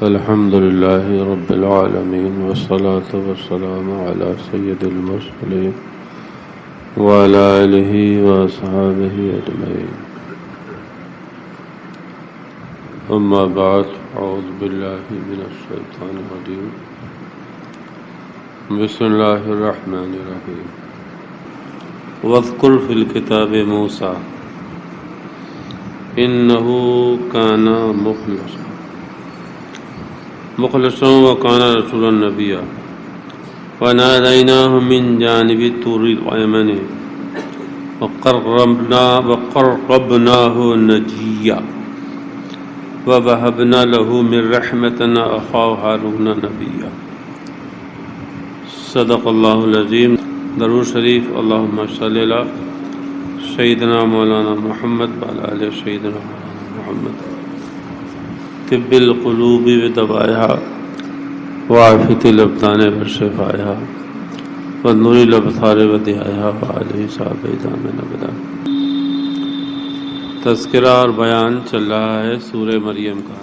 الحمد لله رب العالمين والصلاة والسلام على سيد المرسلين وعلى آله وأصحابه أجمعين. أما بعد، أعوذ بالله من الشيطان الرجيم. بسم الله الرحمن الرحيم. واذكر في الكتاب موسى إنه كان مخلصا وكان رسولا نبيا وناديناه من جانب الطور الأيمن وقربناه نجيا ووهبنا له من رحمتنا أخاه هارون نبيا. صدق الله العظيم. درود شریف. اللهم صل علی سیدنا مولانا محمد وعلى آل سیدنا محمد. طب القلوب ودوائها وعافیة الابدان وشفائها ونور الابصار وضیائها وآلہ صحابہ دامن ابدا. تذکرہ اور بیان چل رہا ہے سورہ مریم کا.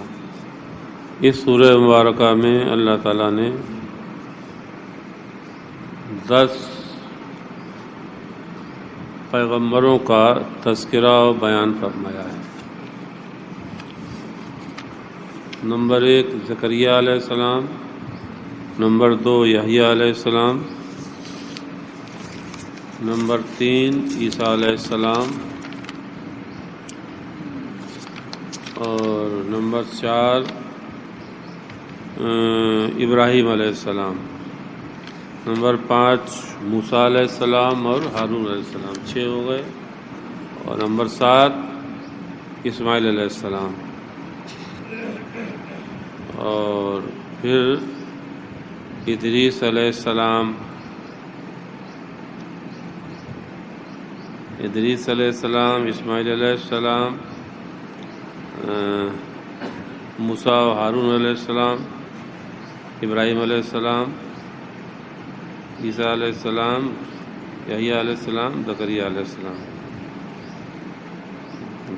اس سورہ مبارکہ میں اللہ تعالیٰ نے 10 پیغمبروں کا تذکرہ و بیان فرمایا ہے. نمبر 1 زکریا علیہ السلام، نمبر 2 یحییٰ علیہ السلام، نمبر 3 عیسیٰ علیہ السلام، اور نمبر 4 ابراہیم علیہ السلام، نمبر 5 موسیٰ علیہ السلام اور ہارون علیہ السلام. 6 ہو گئے. اور نمبر 7 اسماعیل علیہ السلام. اور پھر ادریس علیہ السلام، اسماعیل علیہ السلام، موسیٰ و ہارون علیہ السلام، ابراہیم علیہ السلام، عیسیٰ علیہ السلام، یحییٰ علیہ السلام، زکریا علیہ السلام.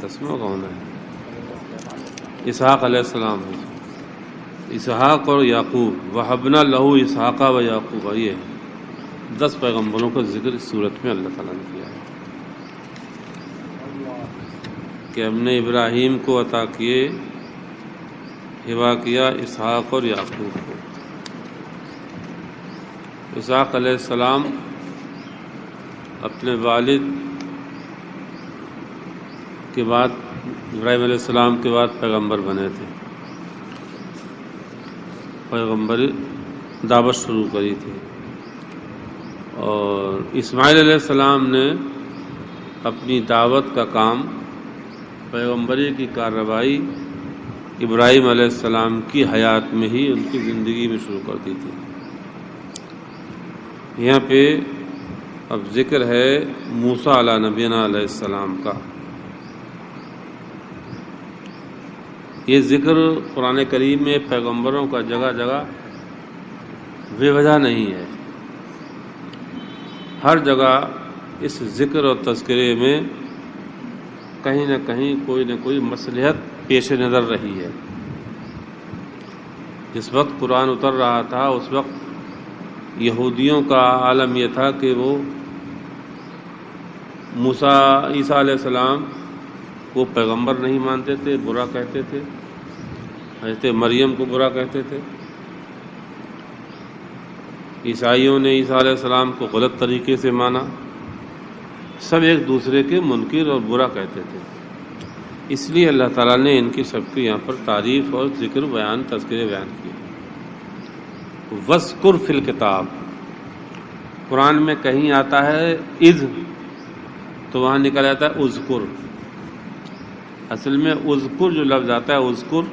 10واں کون ہے؟ اسحاق علیہ السلام. اسحاق اور یعقوب. وَهَبْنَا لَهُ اسحاق و یعقوب. یہ 10 پیغمبروں کا ذکر اس صورت میں اللہ تعالیٰ نے کیا ہے کہ ہم نے ابراہیم کو عطا کیے، ہبا کیا اسحاق اور یعقوب کو. اسحاق علیہ السلام اپنے والد کے بعد، ابراہیم علیہ السلام کے بعد پیغمبر بنے تھے. پیغمبر دعوت شروع کری تھی. اور اسماعیل علیہ السلام نے اپنی دعوت کا کام، پیغمبری کی کارروائی ابراہیم علیہ السلام کی حیات میں ہی، ان کی زندگی میں شروع کر دی تھی. یہاں پہ اب ذکر ہے موسیٰ علیہ نبینا علیہ السلام کا. یہ ذکر قرآن کریم میں پیغمبروں کا جگہ جگہ بے وجہ نہیں ہے. ہر جگہ اس ذکر اور تذکرے میں کہیں نہ کہیں کوئی نہ کوئی مصلحت پیش نظر رہی ہے. جس وقت قرآن اتر رہا تھا اس وقت یہودیوں کا عالم یہ تھا کہ وہ عیسیٰ علیہ السلام وہ پیغمبر نہیں مانتے تھے، برا کہتے تھے. حضرت مریم کو برا کہتے تھے. عیسائیوں نے عیسیٰ علیہ السلام کو غلط طریقے سے مانا. سب ایک دوسرے کے منکر اور برا کہتے تھے. اس لیے اللہ تعالیٰ نے ان کی سب کی یہاں پر تعریف اور ذکر بیان، تذکرے بیان کیے. وَاذْكُرْ فِي الْكِتَابِ. قرآن میں کہیں آتا ہے اذ تو وہاں نکل جاتا ہے اذکر. اصل میں اذکر جو لفظ آتا ہے اذکر،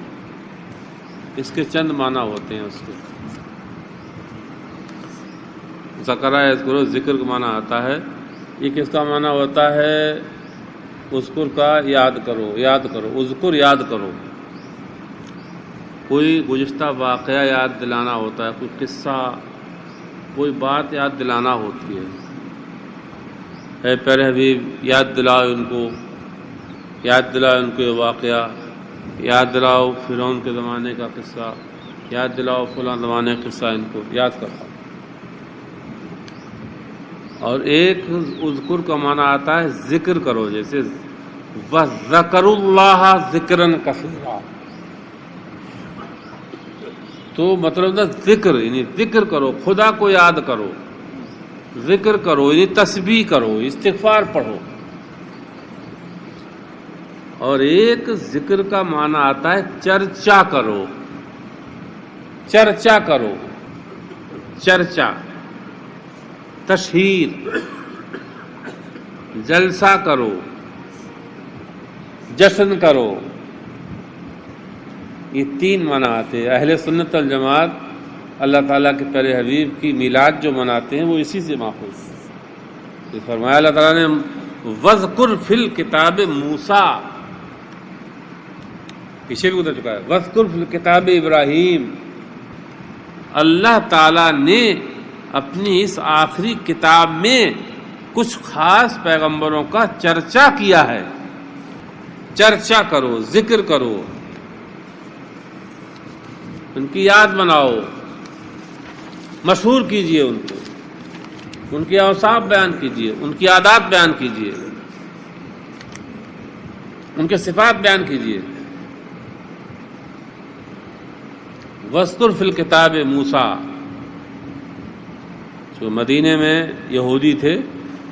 اس کے چند معنی ہوتے ہیں. اس کے ذکرہ اذکر، ذکر کا معنی آتا ہے. یہ کس کا معنی ہوتا ہے؟ اذکر کا یاد کرو، یاد کرو. اذکر یاد کرو. کوئی گزشتہ واقعہ یاد دلانا ہوتا ہے، کوئی قصہ، کوئی بات یاد دلانا ہوتی ہے. اے پیارے حبیب یاد دلاؤ ان کو، یاد دلاؤ ان کو یہ واقعہ یاد دلاؤ فرعون کے زمانے کا قصہ، یاد دلاؤ فلاں زمانے کا قصہ، ان کو یاد کراؤ۔ اور ایک اذکر کا معنی آتا ہے ذکر کرو، جیسے وَذَكَرُوا اللَّهَ ذِكْرًا كَثِيرًا، تو مطلب نا ذکر یعنی ذکر کرو، خدا کو یاد کرو، ذکر کرو یعنی تسبیح کرو، استغفار پڑھو۔ اور ایک ذکر کا معنی آتا ہے چرچا کرو، چرچا کرو، چرچا، تشہیر، جلسہ کرو، جشن کرو، یہ تین معنی آتے ہیں۔ اہل سنت والجماعت اللہ تعالیٰ کے پیارے حبیب کی میلاد جو مناتے ہیں وہ اسی سے ماخوذ ہے۔ فرمایا اللہ تعالیٰ نے وَاذْكُرْ فِي الْكِتَابِ مُوسیٰ، پیچھے بھی گزر چکا ہے، وَاذْكُرْ فِي الْكِتَابِ ابراہیم، اللہ تعالیٰ نے اپنی اس آخری کتاب میں کچھ خاص پیغمبروں کا چرچا کیا ہے۔ چرچا کرو، ذکر کرو، ان کی یاد بناؤ، مشہور کیجئے ان کو، ان کے اوصاف بیان کیجئے، ان کی عادات بیان کیجئے، ان کے صفات بیان کیجئے۔ وَاذْكُرْ فِي الْكِتَابِ مُوسیٰ، جو مدینے میں یہودی تھے،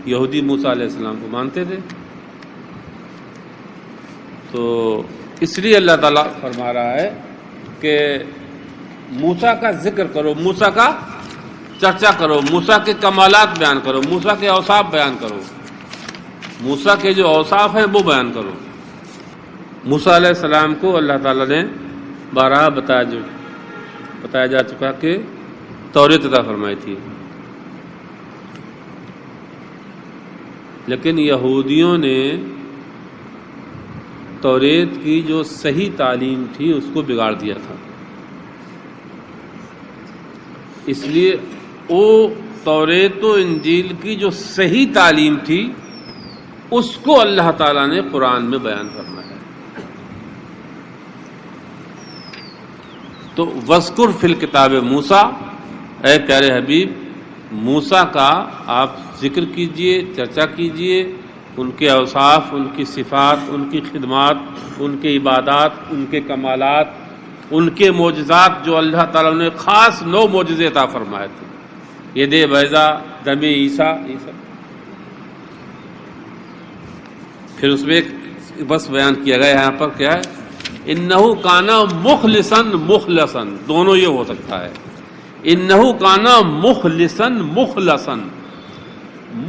یہودی موسیٰ علیہ السلام کو مانتے تھے، تو اس لیے اللہ تعالیٰ فرما رہا ہے کہ موسیٰ کا ذکر کرو، موسیٰ کا چرچا کرو، موسیٰ کے کمالات بیان کرو، موسیٰ کے اوصاف بیان کرو، موسیٰ کے جو اوصاف ہیں وہ بیان کرو۔ موسیٰ علیہ السلام کو اللہ تعالیٰ نے بارہا بتایا جا چکا کہ توریت عطا فرمائی تھی، لیکن یہودیوں نے توریت کی جو صحیح تعلیم تھی اس کو بگاڑ دیا تھا، اس لیے وہ توریت و انجیل کی جو صحیح تعلیم تھی اس کو اللہ تعالیٰ نے قرآن میں بیان کرنا ہے۔ تو وَاذْكُرْ فِي الْكِتَابِ مُوسیٰ، اے پیارے حبیب موسیٰ کا آپ ذکر کیجئے، چرچا کیجئے، ان کے اوصاف، ان کی صفات، ان کی خدمات، ان کے عبادات، ان کے کمالات، ان کے معجزات جو اللہ تعالیٰ نے خاص 9 معجزے عطا فرمائے تھے، ید بیضا، دم عیسیٰ، یہ سب۔ پھر اس میں ایک بس بیان کیا گیا یہاں پر کیا ہے، انہو کانا مخلصاً مخلصاً، دونوں یہ ہو سکتا ہے، انہو کانا مخلصاً مخلصاً،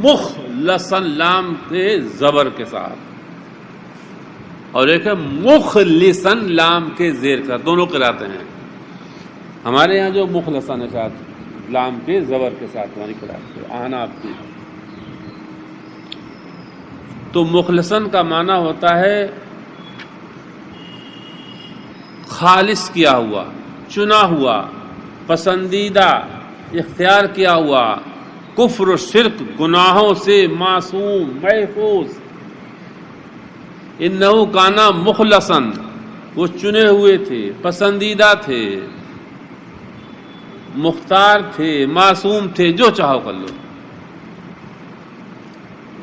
مخلصاً لام کے زبر کے ساتھ، اور ایک ہے مخلصاً لام کے زیر کا، دونوں قراءتیں ہیں۔ ہمارے یہاں جو مخلصاً ہے ساتھ لام کے زبر کے ساتھ ہماری قراءت ہے، آنا آپ کی۔ تو مخلصاً کا معنی ہوتا ہے خالص کیا ہوا، چنا ہوا، پسندیدہ، اختیار کیا ہوا، کفر و شرک گناہوں سے معصوم، محفوظ۔ انہو کانا مخلصاً، وہ چنے ہوئے تھے، پسندیدہ تھے، مختار تھے، معصوم تھے، جو چاہو کر لو۔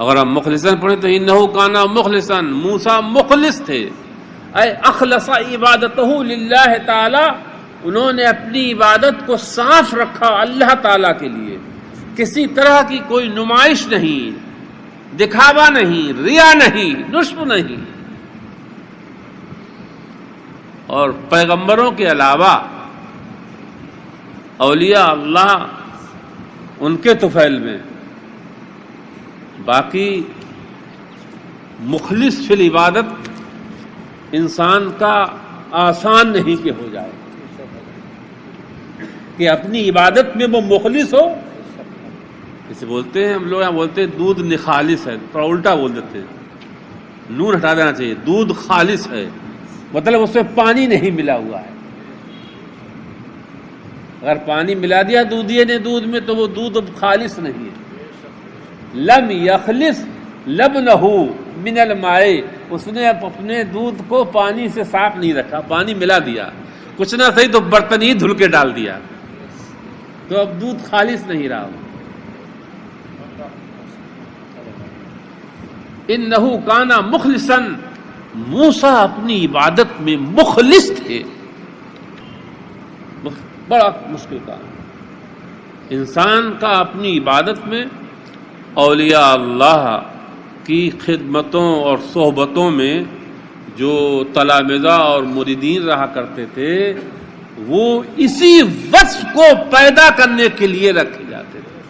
اگر ہم مخلصاً پڑھیں تو انہو کانا مخلصاً، موسیٰ مخلص تھے، اے اخلص عبادتہ للہ تعالی، انہوں نے اپنی عبادت کو صاف رکھا اللہ تعالیٰ کے لیے، کسی طرح کی کوئی نمائش نہیں، دکھاوا نہیں، ریا نہیں، نشب نہیں۔ اور پیغمبروں کے علاوہ اولیاء اللہ ان کے طفیل میں، باقی مخلص فی العبادت انسان کا آسان نہیں کہ ہو جائے کہ اپنی عبادت میں وہ مخلص ہو۔ جیسے بولتے ہیں ہم لوگ یہاں بولتے ہیں دودھ نخالص ہے، تھوڑا الٹا بول دیتے ہیں، نون ہٹا دینا چاہیے، دودھ خالص ہے مطلب اس میں پانی نہیں ملا ہوا ہے۔ اگر پانی ملا دیا دودھیے نے دودھ میں تو وہ دودھ اب خالص نہیں ہے۔ لم یخلص لبنہ من الماء اس نے اپنے دودھ کو پانی سے صاف نہیں رکھا، پانی ملا دیا، کچھ نہ صحیح تو برتن ہی دھل کے ڈال دیا، تو اب دودھ خالص نہیں رہا۔ انہو کانا مخلصا، موسیٰ اپنی عبادت میں مخلص تھے۔ بڑا مشکل کام انسان کا اپنی عبادت میں اولیاء اللہ کی خدمتوں اور صحبتوں میں جو تلامذہ اور مریدین رہا کرتے تھے وہ اسی وصف کو پیدا کرنے کے لیے رکھے جاتے تھے،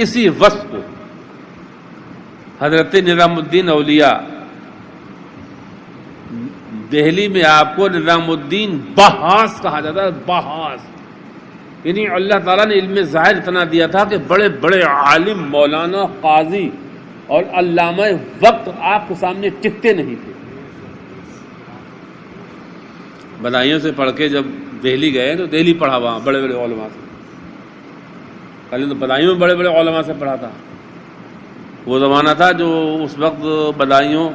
اسی وصف کو۔ حضرت نظام الدین اولیاء، دہلی میں آپ کو نظام الدین بحاس کہا جاتا ہے، بحاس، یعنی اللہ تعالیٰ نے علم ظاہر اتنا دیا تھا کہ بڑے بڑے عالم، مولانا، قاضی اور علامہ وقت آپ کے سامنے ٹکتے نہیں تھے۔ بدائیوں سے پڑھ کے جب دہلی گئے تو دہلی پڑھا وہاں بڑے بڑے علماء سے، پہلے تو بدائیوں میں بڑے بڑے علماء سے پڑھا تھا۔ وہ زمانہ تھا جو اس وقت بدائیوں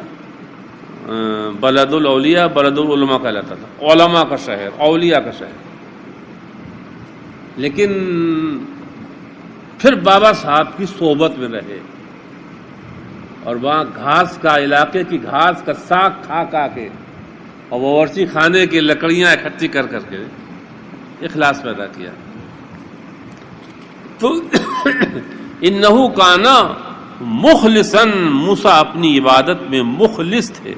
بلد الاولیاء بلد العلماء کہلاتا تھا، علماء کا شہر، اولیاء کا شہر۔ لیکن پھر بابا صاحب کی صحبت میں رہے اور وہاں گھاس کا، علاقے کی گھاس کا ساگ کھا کے اور باورچی خانے کی لکڑیاں اکٹھی کر کے اخلاص پیدا کیا۔ تو انہو کانا مخلصا، موسیٰ اپنی عبادت میں مخلص تھے۔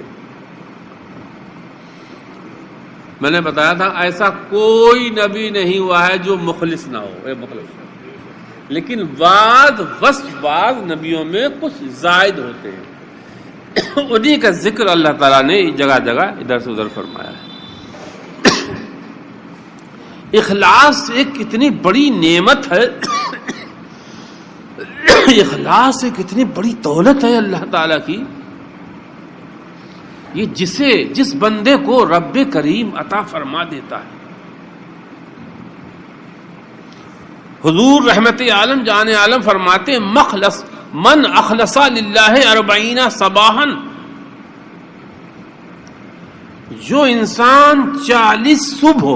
میں نے بتایا تھا ایسا کوئی نبی نہیں ہوا ہے جو مخلص نہ ہو، مخلص، لیکن بعض نبیوں میں کچھ زائد ہوتے ہیں، انہی کا ذکر اللہ تعالیٰ نے جگہ جگہ ادھر سے ادھر فرمایا ہے۔ اخلاص ایک اتنی بڑی نعمت ہے، اخلاص ایک اتنی بڑی دولت ہے اللہ تعالیٰ کی، یہ جس بندے کو رب کریم عطا فرما دیتا ہے۔ حضور رحمت عالم جان عالم فرماتے مخلص من اخلص للہ 40 صباحا، جو انسان 40 صبح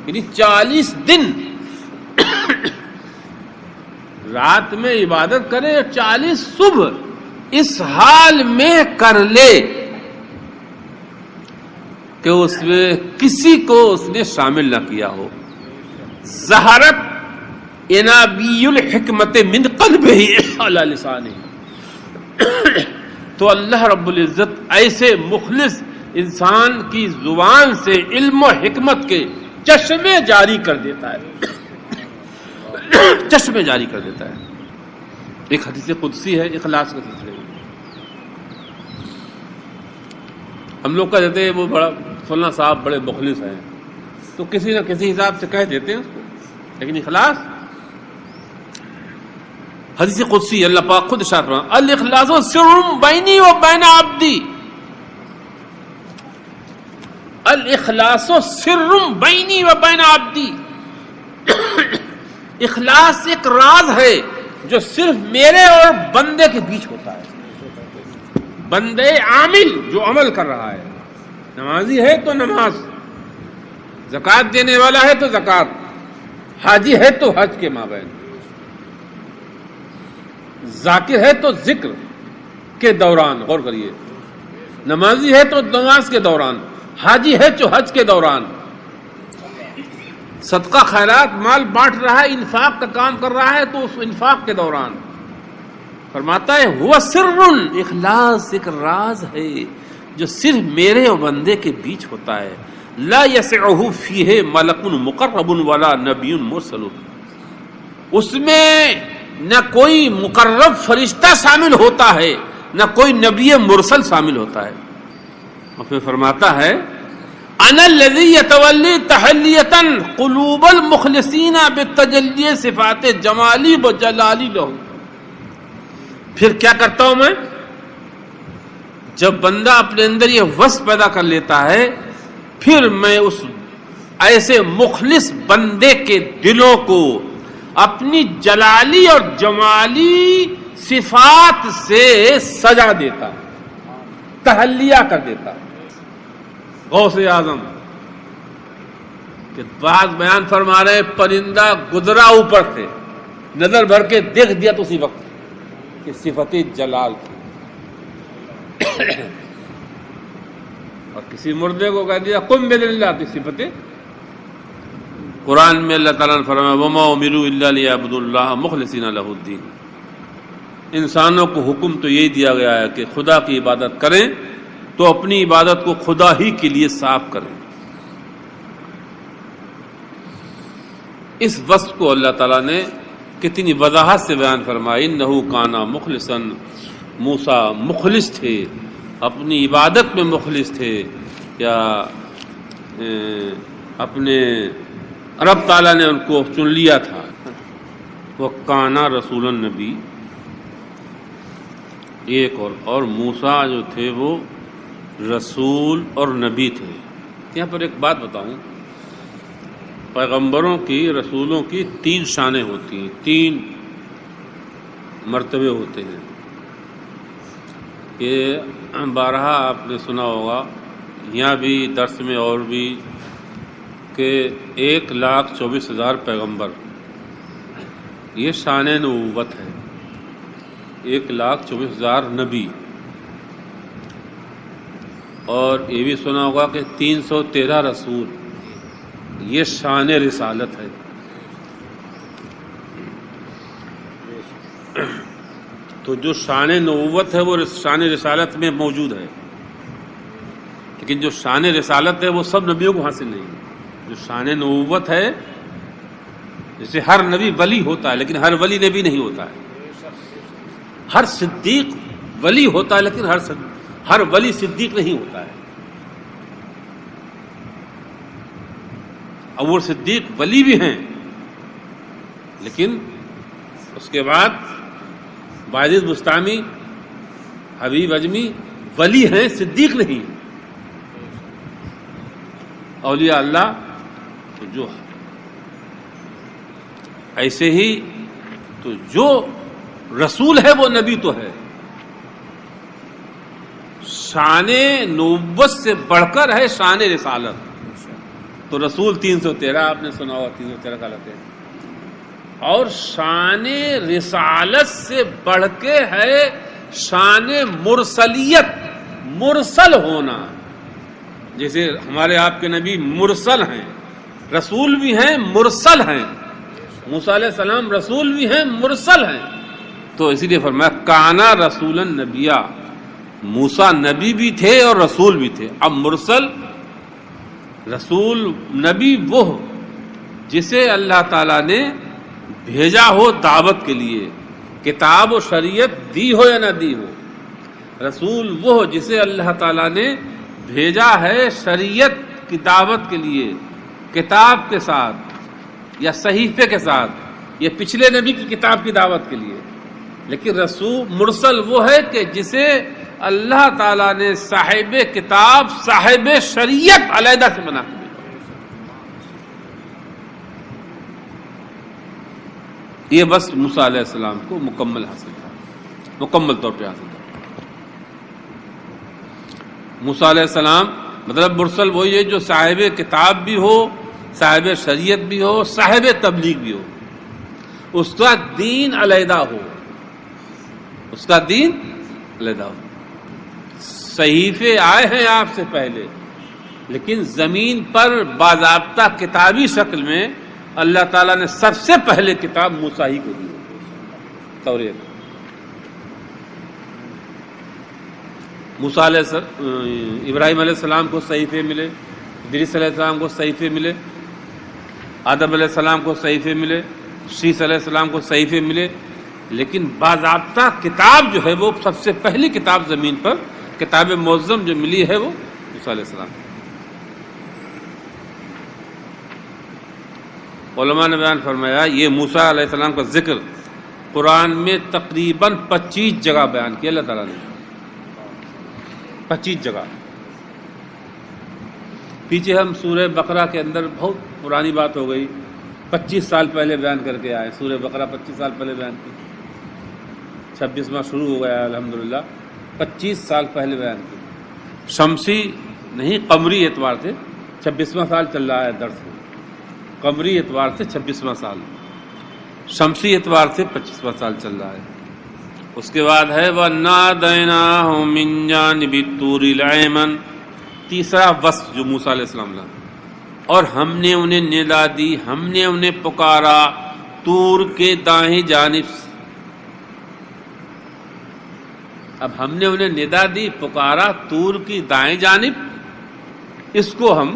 یعنی 40 دن رات میں عبادت کرے، 40 صبح اس حال میں کر لے کہ اس میں کسی کو اس نے شامل نہ کیا ہو، ظہرت انابی الحکمت من قلبہ علی لسانہ، تو اللہ رب العزت ایسے مخلص انسان کی زبان سے علم و حکمت کے چشمے جاری کر دیتا ہے، چشمے جاری کر دیتا ہے۔ ایک حدیث قدسی ہے اخلاص کے سلسلے میں، ہم لوگ کہتے ہیں وہ بڑا فلاں صاحب بڑے مخلص ہیں، تو کسی نہ کسی حساب سے کہہ دیتے ہیں اس کو، لیکن اخلاص، حدیث قدسی اللہ پاک خود ارشاد فرماتا ہے الاخلاص سر بینی و بین عبدی، الاخلاص سر بینی و بین عبدی، اخلاص ایک راز ہے جو صرف میرے اور بندے کے بیچ ہوتا ہے۔ بندے عامل جو عمل کر رہا ہے، نمازی ہے تو نماز، زکوٰۃ دینے والا ہے تو زکوٰۃ، حاجی ہے تو حج کے مابین، ذاکر ہے تو ذکر کے دوران، غور کریے، نمازی ہے تو نماز کے دوران، حاجی ہے تو حج کے دوران، صدقہ خیرات مال بانٹ رہا ہے، انفاق کا کام کر رہا ہے تو اس انفاق کے دوران۔ فرماتا ہے ہوا سر، اخلاص ایک راز ہے جو صرف میرے اور بندے کے بیچ ہوتا ہے، لا یسعہ فیہ ملک مقرب ولا نبی مرسل، اس میں نہ کوئی مقرب فرشتہ شامل ہوتا ہے نہ کوئی نبی مرسل شامل ہوتا ہے۔ اور پھر فرماتا ہے انا الذی یتولی تحلیۃ قلوب المخلصین بالتجلی صفات جمالی و جلالی لہم، پھر کیا کرتا ہوں میں؟ جب بندہ اپنے اندر یہ وصف پیدا کر لیتا ہے، پھر میں اس ایسے مخلص بندے کے دلوں کو اپنی جلالی اور جمالی صفات سے سجا دیتا، تحلیہ کر دیتا۔ غوث اعظم کہ بعض بیان فرما رہے پرندہ گزرا اوپر سے، نظر بھر کے دیکھ دیا تو اسی وقت کہ صفت جلال تھی، اور کسی مردے کو کہہ دیا قم بِإِذْنِ اللہ کی صفت۔ قرآن میں اللہ تعالیٰ نے فرمایا وَمَا أُمِرُوا إِلَّا لِيَعْبُدُوا اللَّهَ مُخْلِصِينَ لَهُ الدِّينَ۔ انسانوں کو حکم تو یہی دیا گیا ہے کہ خدا کی عبادت کریں تو اپنی عبادت کو خدا ہی کے لیے صاف کریں۔ اس وصف کو اللہ تعالیٰ نے کتنی وضاحت سے بیان فرمایا، اِنَّهُ كَانَ مُخْلِصًا، موسیٰ مخلص تھے، اپنی عبادت میں مخلص تھے، یا اپنے رب تعالیٰ نے ان کو چن لیا تھا۔ وہ کانا رسول النبی، ایک اور موسیٰ جو تھے وہ رسول اور نبی تھے۔ یہاں پر ایک بات بتاؤں، پیغمبروں کی، رسولوں کی 3 شانیں ہوتی ہیں، 3 مرتبے ہوتے ہیں۔ یہ بارہا آپ نے سنا ہوگا، یہاں بھی درس میں اور بھی، کہ 1,24,000 پیغمبر، یہ شان نبوت ہے۔ 1,24,000 نبی، اور یہ بھی سنا ہوگا کہ 313 رسول، یہ شان رسالت ہے۔ تو جو شان نبوت ہے وہ شان رسالت میں موجود ہے، لیکن جو شان رسالت ہے وہ سب نبیوں کو حاصل نہیں ہے۔ جو شان نبوت ہے، جیسے ہر نبی ولی ہوتا ہے لیکن ہر ولی نبی نہیں ہوتا ہے، ہر صدیق ولی ہوتا ہے لیکن ہر ولی صدیق نہیں ہوتا ہے۔ ابو صدیق ولی بھی ہیں، لیکن اس کے بعد باعث بستامی، حبیب اجمی ولی ہیں، صدیق نہیں۔ اولیاء اللہ جو ایسے ہی، تو جو رسول ہے وہ نبی تو ہے۔ شان نبوت سے بڑھ کر ہے شان رسالت۔ تو رسول 313 آپ نے سنا ہوا، 313 کا لگتے ہیں، اور شان رسالت سے بڑھ کے ہے شان مرسلیت، مرسل ہونا۔ جیسے ہمارے آپ کے نبی مرسل ہیں، رسول بھی ہیں، مرسل ہیں۔ موسیٰ علیہ السلام رسول بھی ہیں، مرسل ہیں۔ تو اسی لیے فرمایا کانا رسولا نبیا، موسیٰ نبی بھی تھے اور رسول بھی تھے۔ اب مرسل رسول نبی وہ جسے اللہ تعالیٰ نے بھیجا ہو دعوت کے لیے، کتاب و شریعت دی ہو یا نہ دی ہو۔ رسول وہ جسے اللہ تعالیٰ نے بھیجا ہے شریعت کی دعوت کے لیے، کتاب کے ساتھ یا صحیفے کے ساتھ، یہ پچھلے نبی کی کتاب کی دعوت کے لیے۔ لیکن رسول مرسل وہ ہے کہ جسے اللہ تعالیٰ نے صاحب کتاب، صاحب شریعت علیحدہ سے بنا کے بھیجا۔ یہ بس موسیٰ علیہ السلام کو مکمل حاصل تھا، مکمل طور پہ حاصل تھا۔ موسیٰ علیہ السلام مطلب مرسل وہی ہے جو صاحب کتاب بھی ہو، صاحب شریعت بھی ہو، صاحب تبلیغ بھی ہو، اس کا دین علیحدہ ہو، اس کا دین علیحدہ ہو۔ صحیفے آئے ہیں آپ سے پہلے، لیکن زمین پر باضابطہ کتابی شکل میں اللہ تعالیٰ نے سب سے پہلے کتاب موسیٰ ہی کو دی، توریت۔ موسیٰ علیہ ابراہیم علیہ السلام کو صحیفے ملے، ادریس علیہ السلام کو صحیفے ملے، آدم علیہ السلام کو صحیفے ملے، شیس علیہ السلام کو صحیفے ملے، لیکن باضابطہ کتاب جو ہے وہ سب سے پہلی کتاب زمین پر، کتاب معظم جو ملی ہے وہ موسیٰ علیہ السلام۔ علماء نے بیان فرمایا یہ موسیٰ علیہ السلام کا ذکر قرآن میں تقریباً 25 جگہ بیان کیا اللہ تعالیٰ نے، 25 جگہ۔ پیچھے ہم سورہ بقرہ کے اندر بہت پرانی بات ہو گئی، 25 سال پہلے بیان کر کے آئے، سورہ بقرہ 25 سال پہلے بیان کی، 26واں شروع ہو گیا الحمدللہ، 25 سال پہلے بیان کی، شمسی نہیں قمری اعتبار سے 26واں سال چل رہا ہے درس میں، قمری اعتبار سے 26واں سال، شمسی اعتبار سے 25واں سال چل رہا ہے۔ اس کے بعد ہے وَنَادَيْنَاهُ مِن جَانِبِ الطُّورِ الْأَيْمَنِ، تیسرا وصف جو موسیٰ علیہ السلام نے، اور ہم نے انہیں ندا دی، ہم نے انہیں پکارا طور کے دائیں جانب سے۔ اب ہم نے انہیں ندا دی، پکارا طور کی دائیں جانب، اس کو ہم،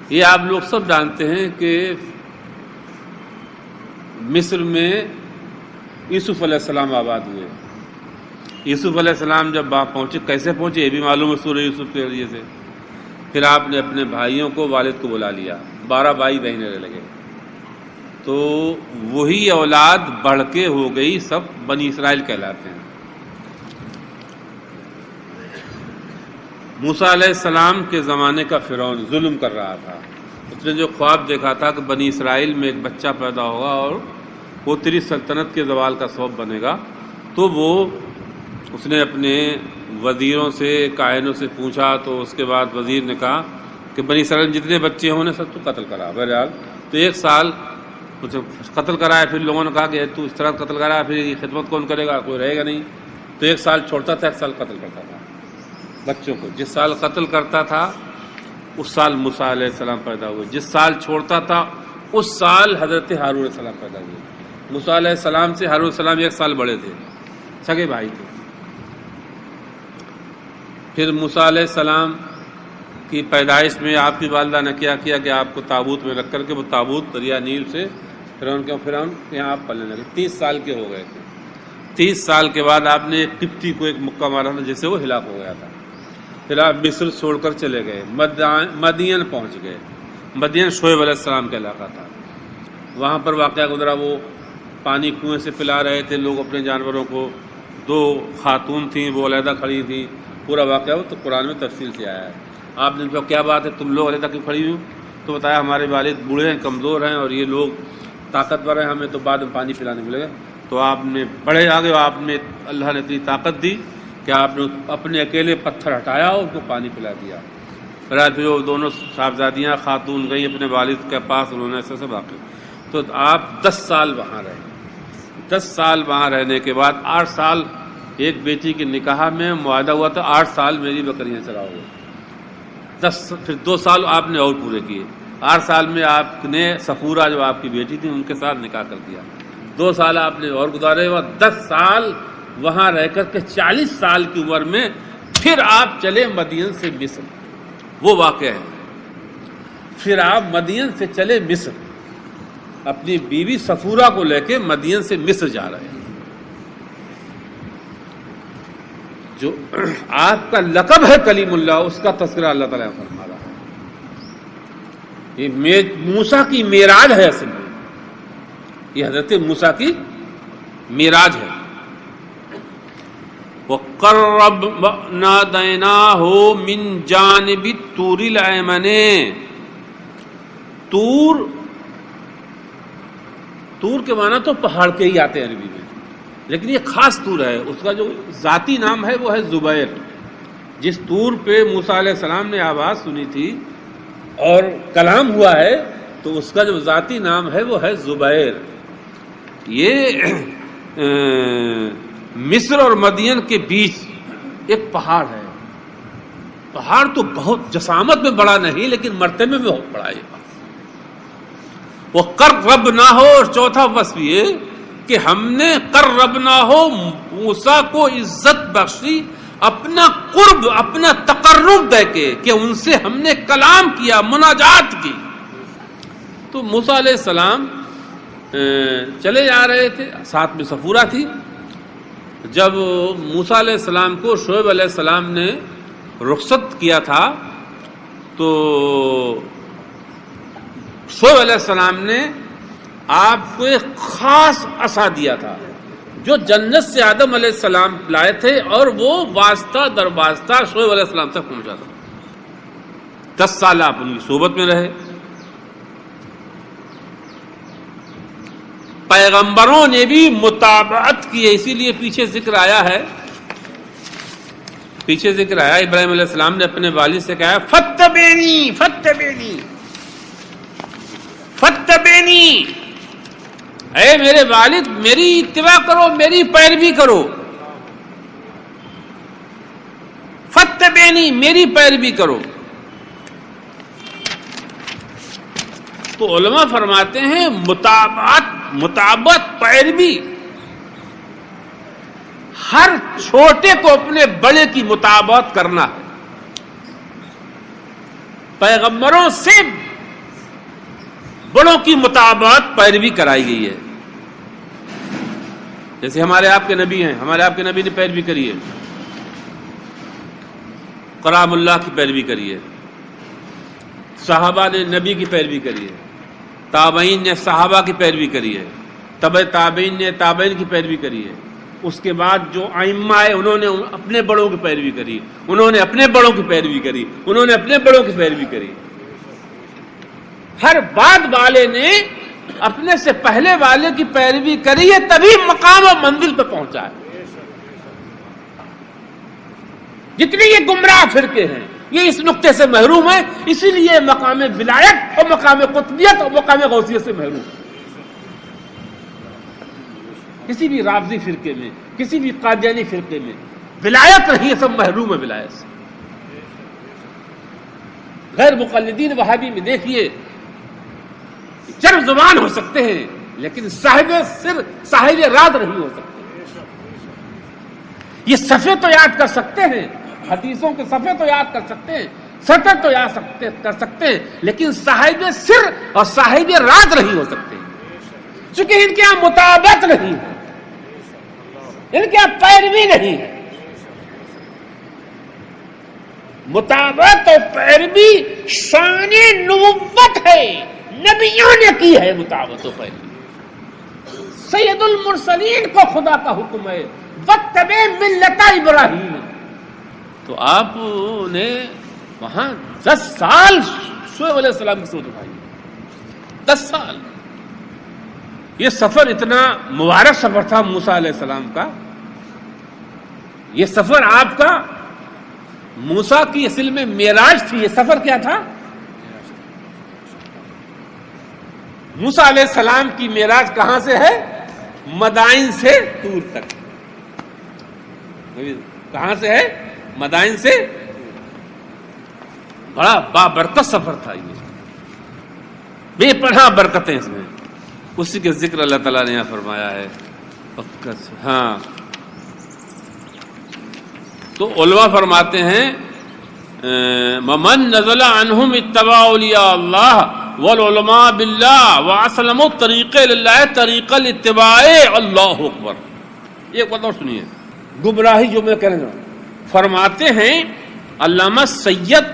یہ آپ لوگ سب جانتے ہیں کہ مصر میں یوسف علیہ السلام آباد ہوئے۔ یوسف علیہ السلام جب وہاں پہنچے، کیسے پہنچے یہ بھی معلوم ہے سورہ یوسف کے ذریعے سے، پھر آپ نے اپنے بھائیوں کو، والد کو بلا لیا، 12 بھائی بہنیں لگے، تو وہی اولاد بڑھ کے ہو گئی، سب بنی اسرائیل کہلاتے ہیں۔ موسیٰ علیہ السلام کے زمانے کا فرعون ظلم کر رہا تھا، اس نے جو خواب دیکھا تھا کہ بنی اسرائیل میں ایک بچہ پیدا ہوگا اور وہ تیری سلطنت کے زوال کا سبب بنے گا، تو وہ اس نے اپنے وزیروں سے، کاہنوں سے پوچھا، تو اس کے بعد وزیر نے کہا کہ بنی اسرائیل میں جتنے بچے ہوں نے سب تو قتل کرا۔ بہرحال تو 1 سال قتل کرایا، پھر لوگوں نے کہا کہ تو اس طرح قتل کرایا، پھر یہ خدمت کون کرے گا، کوئی رہے گا نہیں، تو 1 سال چھوڑتا تھا، 1 سال قتل کرتا تھا بچوں کو۔ جس سال قتل کرتا تھا اس سال موسیٰ علیہ السلام پیدا ہوئے، جس سال چھوڑتا تھا اس سال حضرت ہارون علیہ السلام پیدا ہوئے۔ موسیٰ علیہ السلام سے ہارون علیہ السلام 1 سال بڑے تھے، سگے بھائی تھے۔ پھر موسیٰ علیہ السلام کی پیدائش میں آپ کی والدہ نے کیا کہ آپ کو تابوت میں رکھ کر کے وہ تابوت دریا نیل سے فرعون یہاں آپ پلنے لگے، 30 سال کے ہو گئے تھے۔ 30 سال کے بعد آپ نے ایک قبطی کو ایک مکہ مارا تھا جس سے وہ ہلاک ہو گیا تھا۔ پھر آپ مصر چھوڑ کر چلے گئے، مدین پہنچ گئے۔ مدین شعیب علیہ السلام کا علاقہ تھا، وہاں پر واقعہ گزرا، وہ پانی کنویں سے پلا رہے تھے لوگ اپنے جانوروں کو، 2 خاتون تھیں وہ علیحدہ کھڑی تھیں، پورا واقعہ وہ تو قرآن میں تفصیل سے آیا ہے۔ آپ نے کہا کیا بات ہے تم لوگ علیحدہ کیوں کھڑی ہوئی؟ تو بتایا ہمارے والد بوڑھے ہیں، کمزور ہیں، اور یہ لوگ طاقتور ہیں، ہمیں تو بعد میں پانی پلانے ملے گا۔ تو آپ نے بڑے آگے، آپ نے اللہ نے اتنی طاقت دی کہ آپ نے اپنے اکیلے پتھر ہٹایا اور اس کو پانی پلا دیا۔ پھر وہ دونوں صاحبزادیاں خاتون گئی اپنے والد کے پاس، انہوں نے ایسے واقع، تو آپ 10 سال وہاں رہے۔ 10 سال وہاں رہنے کے بعد 8 سال ایک بیٹی کے نکاح میں معاہدہ ہوا تھا، 8 سال میری بکریاں چراؤ گے، 10 پھر 2 سال آپ نے اور پورے کیے۔ 8 سال میں آپ نے صفورہ جو آپ کی بیٹی تھی ان کے ساتھ نکاح کر دیا، 2 سال آپ نے اور گزارے، اور 10 سال وہاں رہ کر کے 40 سال کی عمر میں پھر آپ چلے مدین سے مصر۔ وہ واقعہ ہے، پھر آپ مدین سے چلے مصر، اپنی بیوی صفورہ کو لے کے مدین سے مصر جا رہے ہیں۔ جو آپ کا لقب ہے کلیم اللہ، اس کا تذکرہ اللہ تعالیٰ فرما رہا ہے۔ یہ موسیٰ کی معراج ہے، اصل میں یہ حضرت موسیٰ کی معراج ہے۔ وَقَرَّبْنَاهُ مِن جَانِبِ الطُّورِ الْأَيْمَنِ، طور کے معنی تو پہاڑ کے ہی آتے ہیں عربی میں، لیکن یہ خاص طور ہے، اس کا جو ذاتی نام ہے وہ ہے زبیر۔ جس طور پہ موسیٰ علیہ السلام نے آواز سنی تھی اور کلام ہوا ہے، تو اس کا جو ذاتی نام ہے وہ ہے زبیر۔ یہ مصر اور مدین کے بیچ ایک پہاڑ ہے، پہاڑ تو بہت جسامت میں بڑا نہیں لیکن مرتبے میں بہت بڑا ہے۔ وہ قربناہ، اور چوتھا وصف یہ کہ ہم نے قربناہ موسیٰ کو عزت بخشی، اپنا قرب، اپنا تقرب دے کے، کہ ان سے ہم نے کلام کیا، مناجات کی۔ تو موسیٰ علیہ السلام چلے جا رہے تھے، ساتھ میں صفورہ تھی۔ جب موسیٰ علیہ السلام کو شعیب علیہ السلام نے رخصت کیا تھا، تو شعیب علیہ السلام نے آپ کو ایک خاص عصا دیا تھا جو جنت سے آدم علیہ السلام لائے تھے، اور وہ واسطہ در واسطہ شعیب علیہ السلام تک پہنچا تھا۔ 10 سال آپ ان کی صحبت میں رہے، پیغمبروں نے بھی متابعت کی ہے، اسی لیے پیچھے ذکر آیا ہے، ابراہیم علیہ السلام نے اپنے والد سے کہا فتبینی فتبینی فتبینی، اے میرے والد میری اتباع کرو، میری پیروی کرو، فتبینی میری پیروی کرو۔ تو علماء فرماتے ہیں مطابقت پیروی، ہر چھوٹے کو اپنے بڑے کی مطابقت کرنا ہے۔ پیغمبروں سے بڑوں کی مطابقت پیروی کرائی گئی ہے، جیسے ہمارے آپ کے نبی ہیں، ہمارے آپ کے نبی نے پیروی کری ہے، کلام اللہ کی پیروی کری ہے، صحابہ نے نبی کی پیروی کری ہے، تابعین نے صحابہ کی پیروی کری ہے، تبع تابعین نے تابعین کی پیروی کری ہے، اس کے بعد جو ائمہ ہے انہوں نے اپنے بڑوں کی پیروی کری، انہوں نے اپنے بڑوں کی پیروی کری، انہوں نے اپنے بڑوں کی پیروی کری۔ ہر بعد والے نے اپنے سے پہلے والے کی پیروی کری ہے، تبھی مقام اور منزل پہ پہنچا ہے۔ جتنے یہ گمراہ فرقے ہیں یہ اس نقطے سے محروم ہیں، اسی لیے مقام ولایت اور مقام قطبیت اور مقام غوثیت سے محروم ہیں۔ کسی بھی رافضی فرقے میں، کسی بھی قادیانی فرقے میں ولایت نہیں ہے، سب محروم ہے ولایت سے۔ غیر مقلدین وہابی میں دیکھیے چرب زبان ہو سکتے ہیں لیکن صاحب سر صاحب راز نہیں ہو سکتے۔ یہ صفحے تو یاد کر سکتے ہیں، حدیثوں کے صفحے تو یاد کر سکتے ہیں، سطر تو یاد کر سکتے ہیں، لیکن صاحب سر اور صاحب راز نہیں ہو سکتے، چونکہ ان کے یہاں مطابقت نہیں ہے، ان کے یہاں پیروی نہیں ہے۔ مطابقت اور پیروی شان نبوت ہے، نبیوں نے کی ہے مطابقت و پیروی۔ سید المرسلین کو خدا کا حکم ہے واتبع ملت ابراہیم، تو آپ نے وہاں 10 سال شعیب علیہ السلام کی سوچ اٹھائی، 10 سال۔ یہ سفر اتنا مبارک سفر تھا موسیٰ علیہ السلام کا، یہ سفر آپ کا موسیٰ کی اصل میں معراج تھی۔ یہ سفر کیا تھا؟ موسیٰ علیہ السلام کی معراج کہاں سے ہے؟ مدائن سے طور تک۔ کہاں سے ہے؟ مدائن سے۔ بڑا بابرکت سفر تھا یہ، بے پناہ برکتیں اس میں، اسی کے ذکر اللہ تعالیٰ نے یہاں فرمایا ہے۔ ہاں تو علماء فرماتے ہیں ممن نزل عنہم اتباع اولیاء اللہ والعلماء باللہ واسلموا الطریق للہ طریق الاتباع اللہ اکبر۔ ایک بات اور سنیے، گمراہی جو میں کہہ رہا ہوں، فرماتے ہیں علامہ سید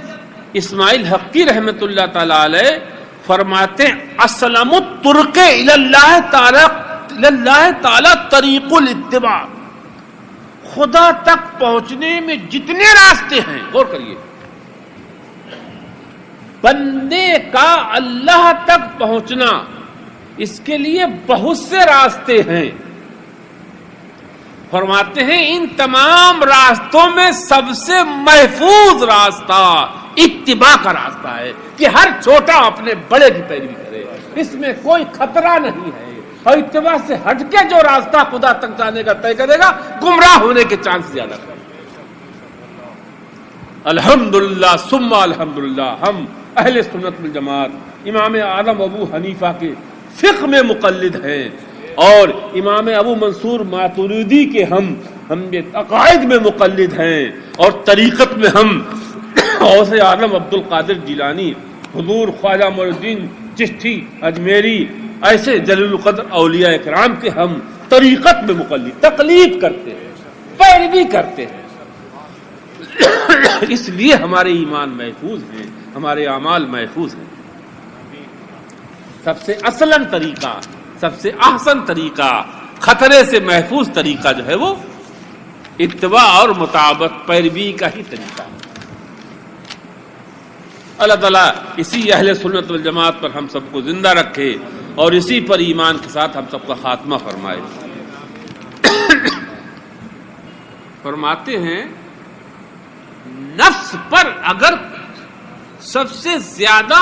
اسماعیل حقی رحمت اللہ تعالی علیہ فرماتے ہیں اسلم الطرق اللہ تعالی طریق الاتباع، خدا تک پہنچنے میں جتنے راستے ہیں، غور کریے، بندے کا اللہ تک پہنچنا اس کے لیے بہت سے راستے ہیں۔ فرماتے ہیں ان تمام راستوں میں سب سے محفوظ راستہ اتباع کا راستہ ہے کہ ہر چھوٹا اپنے بڑے کی پیروی کرے، اس میں کوئی خطرہ نہیں ہے، اور اتباع سے ہٹ کے جو راستہ خدا تک جانے کا طے کرے گا گمراہ ہونے کے چانس زیادہ ہے۔ الحمدللہ ثم الحمدللہ، ہم اہل سنت والجماعت امام اعظم ابو حنیفہ کے فقہ میں مقلد ہیں، اور امام ابو منصور ماتریدی کے ہم عقائد میں مقلد ہیں، اور طریقت میں ہم غوث اعظم عبد القادر جیلانی، حضور خواجہ معین الدین چشتی اجمیری، ایسے جلیل القدر اولیاء اکرام کے ہم طریقت میں مقلد، تقلید کرتے ہیں، پیروی کرتے ہیں۔ اس لیے ہمارے ایمان محفوظ ہیں، ہمارے اعمال محفوظ ہیں۔ سب سے اصلاً طریقہ، سب سے احسن طریقہ، خطرے سے محفوظ طریقہ جو ہے وہ اتباع اور مطابقت پیروی کا ہی طریقہ ہے۔ اللہ تعالیٰ اسی اہل سنت والجماعت پر ہم سب کو زندہ رکھے اور اسی پر ایمان کے ساتھ ہم سب کا خاتمہ فرمائے۔ فرماتے ہیں نفس پر اگر سب سے زیادہ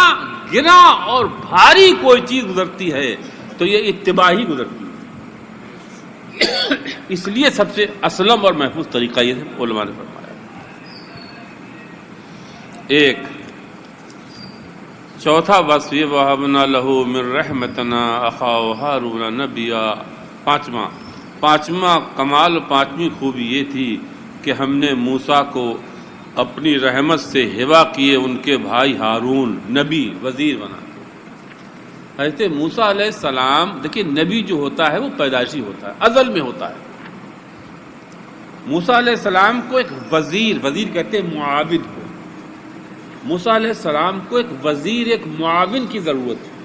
گنا اور بھاری کوئی چیز گزرتی ہے تو یہ اتباع ہی گزرتی ہے، اس لیے سب سے اسلم اور محفوظ طریقہ یہ ہے، علماء نے فرمایا۔ ایک چوتھا وصف یہ وَهَبْنَا لَهُ مِن رَحْمَتِنَا أَخَاهُ هَارُونَ نَبِيًّا۔ پانچواں کمال، پانچویں خوبی یہ تھی کہ ہم نے موسیٰ کو اپنی رحمت سے ہبہ کیے ان کے بھائی ہارون نبی، وزیر بنا۔ حضرت موسیٰ علیہ السلام دیکھیے، نبی جو ہوتا ہے وہ پیدائشی ہوتا ہے، ازل میں ہوتا ہے۔ موسیٰ علیہ السلام کو ایک وزیر کہتے ہیں معاون کو، موسیٰ علیہ السلام کو ایک وزیر، ایک معاون کی ضرورت ہے۔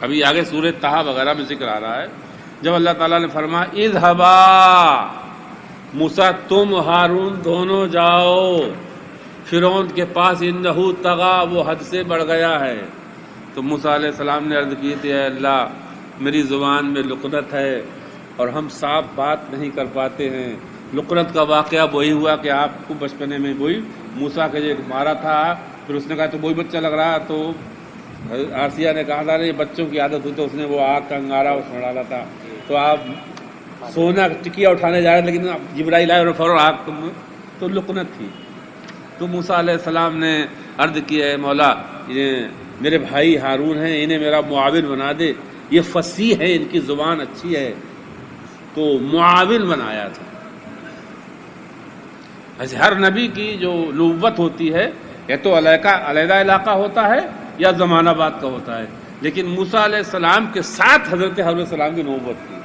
ابھی آگے سورہ طٰہٰ وغیرہ میں ذکر آ رہا ہے، جب اللہ تعالیٰ نے فرمایا اذھبا، موسیٰ تم ہارون دونوں جاؤ فرعون کے پاس، انہ طغیٰ، وہ حد سے بڑھ گیا ہے۔ تو موسیٰ علیہ السلام نے عرض کی تھی، اے اللہ میری زبان میں لقنت ہے اور ہم صاف بات نہیں کر پاتے ہیں۔ لقنت کا واقعہ وہی ہوا کہ آپ کو بچپنے میں وہی موسیٰ کا جو مارا تھا، پھر اس نے کہا تو وہی بچہ لگ رہا، تو آسیہ نے کہا تھا یہ بچوں کی عادت ہوئی، تو اس نے وہ آگ کا انگارہ اس میں ڈالا تھا، تو آپ سونا ٹکیا اٹھانے جا رہے لیکن جبرائیل آئے اور فوراً آگ، تو لقنت تھی۔ تو موسیٰ علیہ السلام نے عرض کیا ہے مولا یہ میرے بھائی ہارون ہیں، انہیں میرا معاون بنا دے، یہ فصیح ہے، ان کی زبان اچھی ہے، تو معاون بنایا تھا۔ ایسے ہر نبی کی جو نبوت ہوتی ہے یا تو علیحدہ علاقہ ہوتا ہے یا زمانہ بعد کا ہوتا ہے، لیکن موسیٰ علیہ السلام کے ساتھ حضرت ہارون علیہ السلام کی نبوت تھی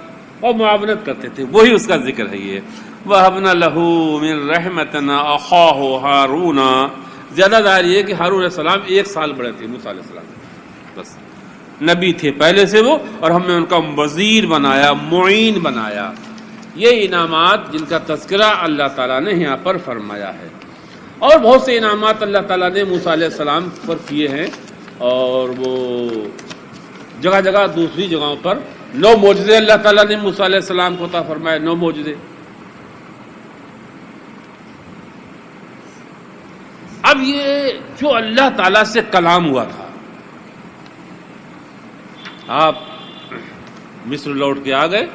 اور معاونت کرتے تھے، وہی اس کا ذکر ہے۔ یہ وَهَبْنَا لَهُ مِن رَحْمَتِنَا أَخَاهُ هَارُونَ، زیادہ ظاہر یہ کہ ہارون علیہ السلام 1 سال بڑے تھے موسیٰ علیہ السلام، بس نبی تھے پہلے سے وہ، اور ہم نے ان کا وزیر بنایا، معین بنایا۔ یہ انعامات جن کا تذکرہ اللہ تعالیٰ نے یہاں پر فرمایا ہے، اور بہت سے انعامات اللہ تعالیٰ نے موسیٰ علیہ السلام پر کیے ہیں، اور وہ جگہ جگہ دوسری جگہوں پر 9 معجزے اللہ تعالیٰ نے موسیٰ علیہ السلام کو عطا فرمائے، 9 معجزے۔ اب یہ جو اللہ تعالیٰ سے کلام ہوا تھا، آپ مصر لوٹ کے آ گئے،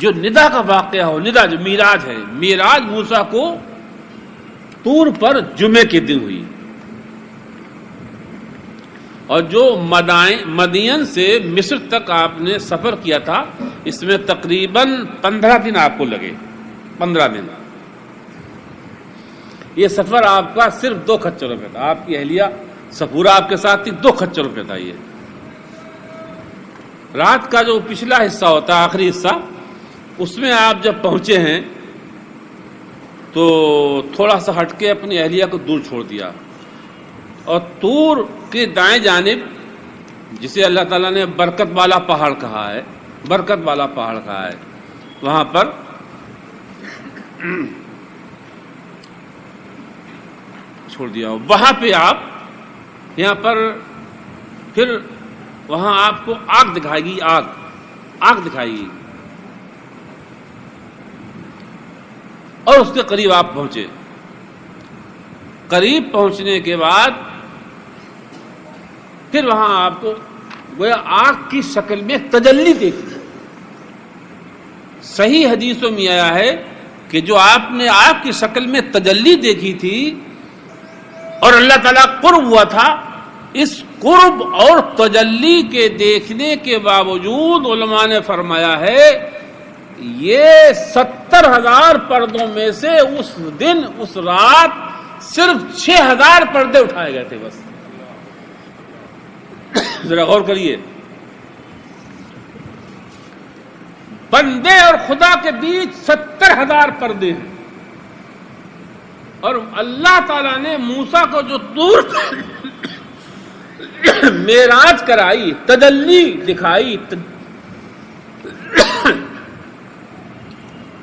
جو ندا کا واقعہ ہو، ندا جو میراج ہے، میراج موسیٰ کو طور پر جمعے کے دن ہوئی، اور جو مدین سے مصر تک آپ نے سفر کیا تھا، اس میں تقریباً 15 دن آپ کو لگے، 15 دن۔ یہ سفر آپ کا صرف 2 کھچروں پہ تھا، آپ کی اہلیہ سفورہ آپ کے ساتھ تھی، 2 کھچروں پہ تھا۔ یہ رات کا جو پچھلا حصہ ہوتا ہے، آخری حصہ، اس میں آپ جب پہنچے ہیں تو تھوڑا سا ہٹ کے اپنی اہلیہ کو دور چھوڑ دیا، اور طور کے دائیں جانب، جسے اللہ تعالیٰ نے برکت والا پہاڑ کہا ہے، برکت والا پہاڑ کہا ہے، وہاں پر چھوڑ دیا۔ وہاں پہ آپ، یہاں پر پھر وہاں آپ کو آگ دکھائے گی، آگ دکھائے گی، اور اس کے قریب آپ پہنچے۔ قریب پہنچنے کے بعد پھر وہاں آپ کو گویا آگ کی شکل میں تجلی دیکھی۔ صحیح حدیثوں میں آیا ہے کہ جو آپ نے آگ کی شکل میں تجلی دیکھی تھی اور اللہ تعالیٰ قرب ہوا تھا، اس قرب اور تجلی کے دیکھنے کے باوجود علماء نے فرمایا ہے یہ 70,000 پردوں میں سے اس دن، اس رات صرف 6,000 پردے اٹھائے گئے تھے بس۔ ذرا غور کریے، بندے اور خدا کے بیچ 70,000 پردے ہیں، اور اللہ تعالیٰ نے موسیٰ کو جو طور معراج کرائی، تجلی دکھائی،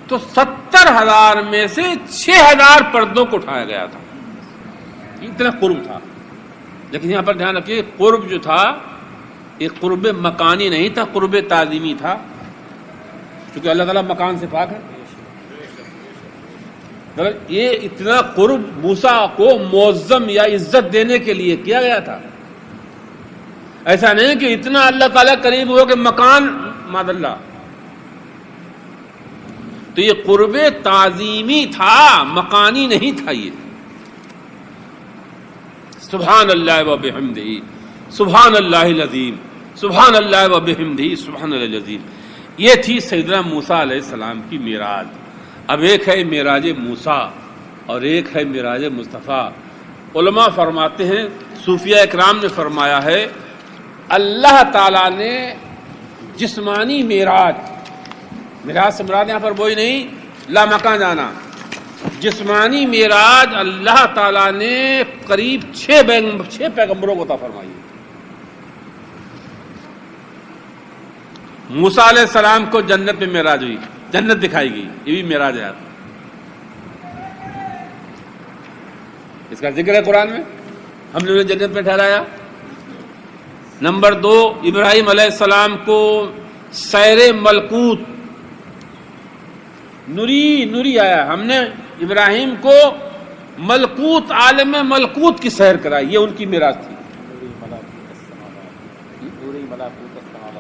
تو 70,000 میں سے 6,000 پردوں کو اٹھایا گیا تھا۔ کی، اتنا قرب تھا. لیکن یہاں پر دھیان رکھیے قرب جو تھا یہ قرب مکانی نہیں تھا، قرب تعظیمی تھا، کیونکہ اللہ تعالیٰ مکان سے پاک ہے. یہ اتنا قرب موسیٰ کو معظم یا عزت دینے کے لیے کیا گیا تھا. ایسا نہیں کہ اتنا اللہ تعالیٰ قریب ہو کہ مکان معاذ اللہ. تو یہ قرب تعظیمی تھا، مکانی نہیں تھا. یہ سبحان اللہ و بحمدہ سبحان اللہ العظیم سبحان اللہ و بحمدہ سبحان اللہ العظیم. یہ تھی سیدنا موسیٰ علیہ السلام کی معراج. اب ایک ہے معراج موسیٰ اور ایک ہے معراج مصطفیٰ. علماء فرماتے ہیں، صوفیہ اکرام نے فرمایا ہے، اللہ تعالیٰ نے جسمانی معراج سے مراد یہاں پر وہی نہیں لا مکان جانا، جسمانی معراج اللہ تعالیٰ نے قریب 6 پیغمبروں کو عطا فرمائی. موسیٰ علیہ السلام کو جنت میں معراج ہوئی، جنت دکھائی گئی، یہ بھی معراج ہے. اس کا ذکر ہے قرآن میں، ہم نے انہیں جنت میں ٹھہرایا. نمبر 2، ابراہیم علیہ السلام کو سیر ملکوت نوری آیا، ہم نے ابراہیم کو ملکوت عالم ملکوت کی سیر کرائی، یہ ان کی معراج تھی.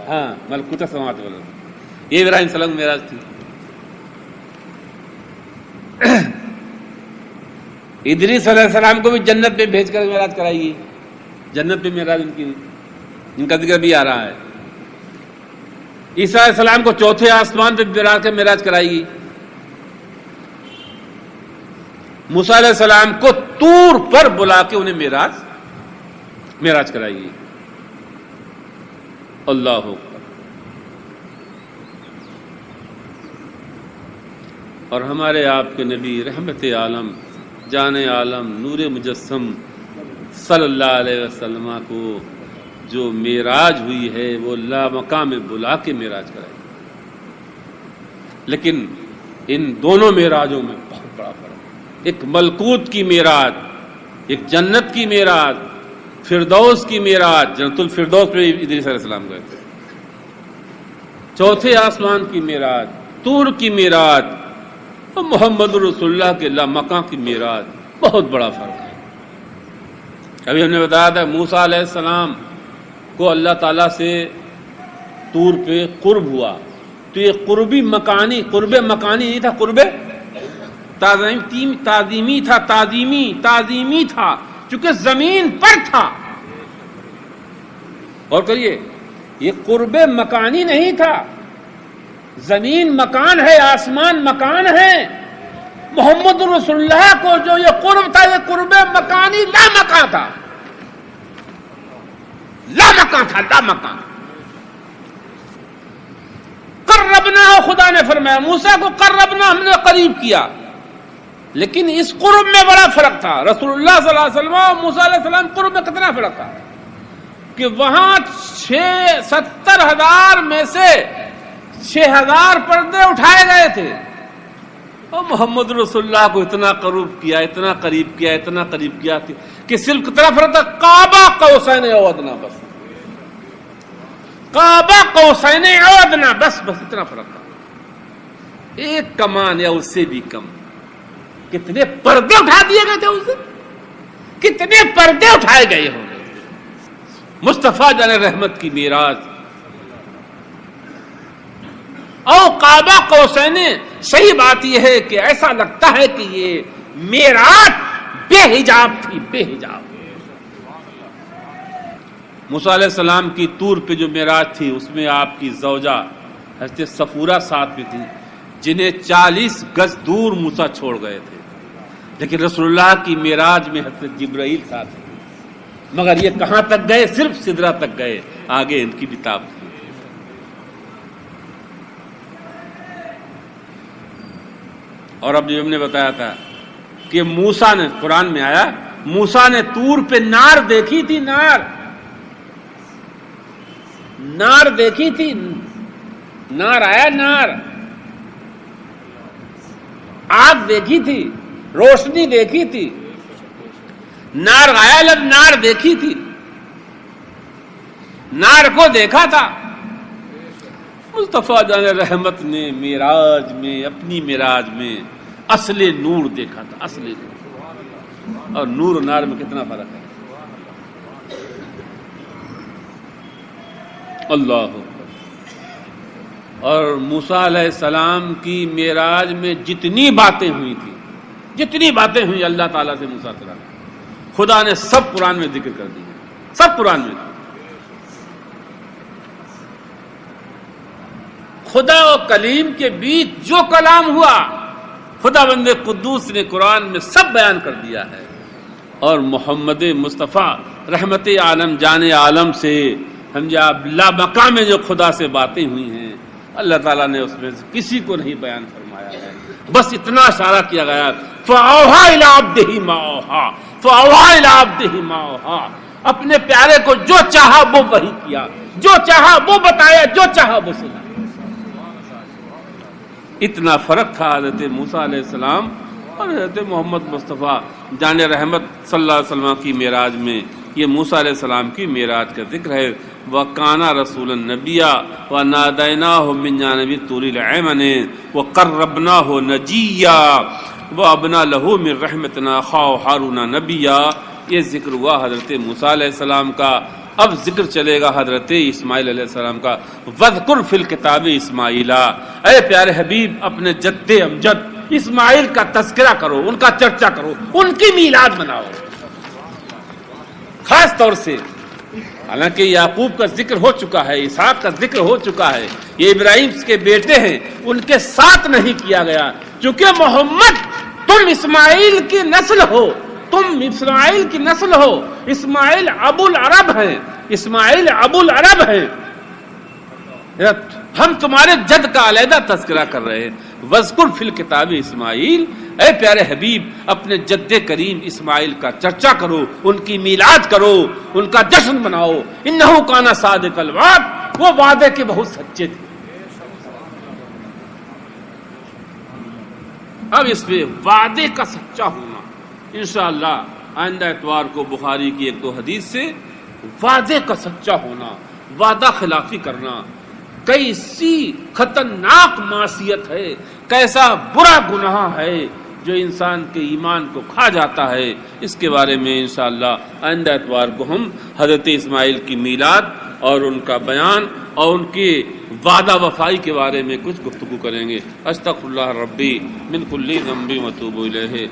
ہاں ملکوت السماوات والارض، یہ ابراہیم صلی اللہ علیہ وسلم معراج تھی. ادریس علیہ السلام کو بھی جنت میں بھیج کر معراج کرائی گئی، جنت میں معراج ان کا ذکر بھی آ رہا ہے. عیسیٰ علیہ السلام کو چوتھے آسمان پہ معراج کرائی گئی. موسیٰ علیہ السلام کو طور پر بلا کے انہیں معراج کرائی گئی. اللہ اکبر. اور ہمارے آپ کے نبی رحمت عالم جان عالم نور مجسم صلی اللہ علیہ وسلم کو جو معراج ہوئی ہے وہ لا مقام بلا کے معراج کرائی. لیکن ان دونوں معراجوں میں بہت بڑا فرق ہے. ایک ملکوت کی معراج، ایک جنت کی معراج، فردوس کی معراج، جنت الفردوس پہ ادریس علیہ السلام گئے تھے. چوتھے آسمان کی معراج، طور کی معراج اور محمد رسول اللہ کے لامکاں کی معراج، بہت بڑا فرق ہے. ابھی ہم نے بتایا تھا موسیٰ علیہ السلام کو اللہ تعالیٰ سے طور پہ قرب ہوا، تو یہ قرب مکانی نہیں تھا، قرب تعظیمی تھا چونکہ زمین پر تھا. اور کریے یہ قرب مکانی نہیں تھا، زمین مکان ہے، آسمان مکان ہے. محمد رسول اللہ کو جو یہ قرب تھا یہ قرب مکانی لا مکان تھا، لا مکان. قربنا، خدا نے فرمایا موسیٰ کو قربنا، ہم نے قریب کیا. لیکن اس قرب میں بڑا فرق تھا. رسول اللہ صلی اللہ علیہ وسلم اور موسیٰ علیہ السلام قرب میں کتنا فرق تھا کہ وہاں 70,000 میں سے 6,000 پردے اٹھائے گئے تھے، اور محمد رسول اللہ کو اتنا قریب کیا کہ صرف کتنا فرق تھا، کعبہ قوسین او ادنا، بس کعبہ قوسین او ادنا، بس اتنا فرق تھا. ایک کمان یا اس سے بھی کم. کتنے پردے اٹھا دیے گئے تھے اس دن، کتنے پردے اٹھائے گئے ہوں گے. مصطفیٰ جان رحمت کی معراج اور کعبہ قوسین. صحیح بات یہ ہے کہ ایسا لگتا ہے کہ یہ معراج بے حجاب تھی، بے حجاب. موسیٰ علیہ السلام کی طور پہ جو معراج تھی اس میں آپ کی زوجہ حضرت صفورہ ساتھ میں تھی، جنہیں 40 گز دور موسیٰ چھوڑ گئے تھے. لیکن رسول اللہ کی معراج میں حضرت جبرائیل ساتھ تھے. مگر یہ کہاں تک گئے؟ صرف سدرہ تک گئے، آگے ان کی کتاب تھی. اور اب جو ہم نے بتایا تھا کہ موسیٰ نے، قرآن میں آیا موسیٰ نے طور پہ نار دیکھی تھی، نار دیکھی تھی. نار آیا، نار آگ دیکھی تھی، روشنی دیکھی تھی. نار غائب، نار دیکھی تھی، نار کو دیکھا تھا۔ مصطفیٰ جان رحمت نے معراج میں، اپنی معراج میں اصل نور دیکھا تھا، اصل نور۔ اور نور و نار میں کتنا فرق ہے، اللہ اکبر۔ اور موسیٰ علیہ السلام کی معراج میں جتنی باتیں ہوئی تھی، جتنی باتیں ہوئی اللہ تعالیٰ سے موسیٰ علیہ السلام، خدا نے سب قرآن میں ذکر کر دی ہے، سب قرآن میں۔ خدا و کلیم کے بیچ جو کلام ہوا خدا بند قدوس نے قرآن میں سب بیان کر دیا ہے۔ اور محمد مصطفیٰ رحمت عالم جان عالم سے ہم لا مقام میں جو خدا سے باتیں ہوئی ہیں اللہ تعالیٰ نے اس میں سے کسی کو نہیں بیان فرمایا ہے، بس اتنا اشارہ کیا گیا فَأَوْحَىٰ إِلَىٰ عَبْدِهِ مَا أَوْحَىٰ فَأَوْحَىٰ إِلَىٰ عَبْدِهِ مَا أَوْحَىٰ، اپنے پیارے کو جو چاہا وہ وحی کیا، جو چاہا وہ بتایا، جو چاہا وہ سنا۔ اتنا فرق تھا حضرت موسیٰ علیہ السلام اور حضرت محمد مصطفیٰ جان رحمت صلی اللہ علیہ وسلم کی معراج میں۔ یہ موسیٰ علیہ السلام کی معراج کا ذکر ہے۔ وَكَانَ رَسُولًا نَبِيًّا وَنَادَيْنَاهُ مِن جَانِبِ الطُّورِ الْأَيْمَنِ وَقَرَّبْنَاهُ نَجِيًّا وَأَبْنَا لَهُ مِن رَحْمَتِنَا أَخَاهُ هَارُونَ نَبِيًّا۔ یہ ذکر ہوا حضرت موسیٰ علیہ السلام کا۔ اب ذکر چلے گا حضرت اسماعیل علیہ السلام کا۔ وَاذْكُرْ فِي الْكِتَابِ اسماعیلا، اے پیارے حبیب اپنے جد امجد اسماعیل کا تذکرہ کرو، ان کا چرچا کرو، ان کی میلاد مناؤ۔ خاص طور سے حالانکہ یعقوب کا ذکر ہو چکا ہے، اسحاق کا ذکر ہو چکا ہے، یہ ابراہیم کے بیٹے ہیں، ان کے ساتھ نہیں کیا گیا چونکہ محمد تم اسماعیل کی نسل ہو، تم اسماعیل کی نسل ہو، اسماعیل ابو العرب ہیں، اسماعیل ابو العرب ہیں، ہم تمہارے جد کا علیحدہ تذکرہ کر رہے ہیں۔ وذکر فی الکتاب اسماعیل، اے پیارے حبیب اپنے جد کریم اسماعیل کا چرچا کرو، ان کی میلاد کرو، ان کا جشن مناؤ۔ انہ کان صادق الوعد، وہ وعدے کے بہت سچے تھے۔ اب اس پہ وعدے کا سچا ہونا انشاءاللہ آئندہ اتوار کو بخاری کی ایک دو حدیث سے وعدے کا سچا ہونا، وعدہ خلافی کرنا کیسی خطرناک معصیت ہے، کیسا برا گناہ ہے جو انسان کے ایمان کو کھا جاتا ہے، اس کے بارے میں انشاءاللہ آئندہ اتوار کو ہم حضرت اسماعیل کی میلاد اور ان کا بیان اور ان کی وعدہ وفائی کے بارے میں کچھ گفتگو کریں گے۔ استغفر اللہ ربی من کل ذنب واتوب الیہ۔